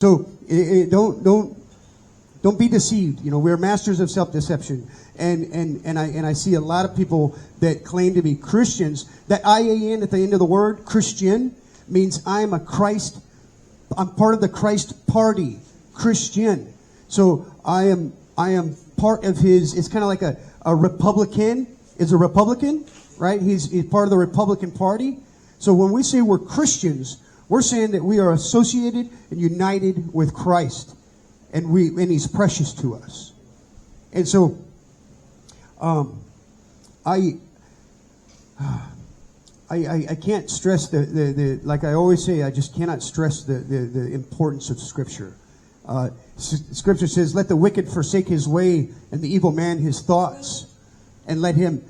So don't be deceived. You know, we're masters of self-deception, and I see a lot of people that claim to be Christians. That IAN at the end of the word Christian means I'm part of the Christ party, Christian. So I am part of his. It's kind of like a Republican is a Republican, right? He's part of the Republican Party. So when we say we're Christians, we're saying that we are associated and united with Christ, and He's precious to us. And so, I can't stress the like I always say, I just cannot stress the importance of Scripture. Scripture says, "Let the wicked forsake his way, and the evil man his thoughts, and let him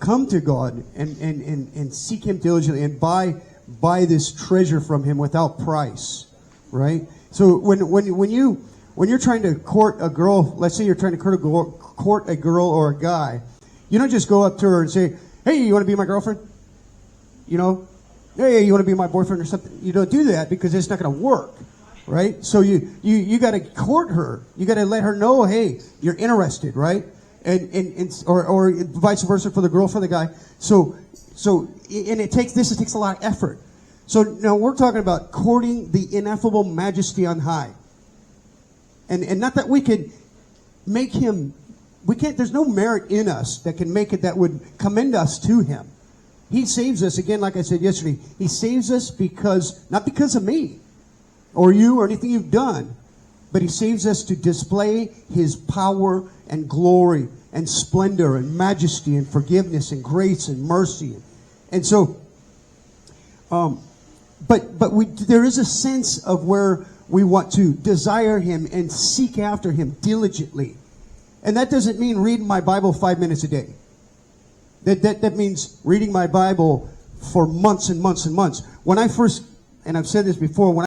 come to God and seek Him diligently, and buy this treasure from Him without price." Right? So when you're trying to court a girl, let's say you're trying to court a girl or a guy, you don't just go up to her and say, "Hey, you want to be my girlfriend?" You know, "Hey, you want to be my boyfriend," or something. You don't do that because it's not going to work. Right? So you got to court her. You got to let her know, hey, you're interested, right? Or vice versa for the girl, for the guy. So it takes a lot of effort. So now we're talking about courting the ineffable majesty on high. And not that we could make Him, there's no merit in us that can make it, that would commend us to Him. He saves us, again, like I said yesterday, He saves us not because of me or you or anything you've done, but He saves us to display His power and glory and splendor and majesty and forgiveness and grace and mercy. And so, there is a sense of where we want to desire Him and seek after Him diligently. And that doesn't mean reading my Bible 5 minutes a day. That means reading my Bible for months and months and months. When I first, and I've said this before, when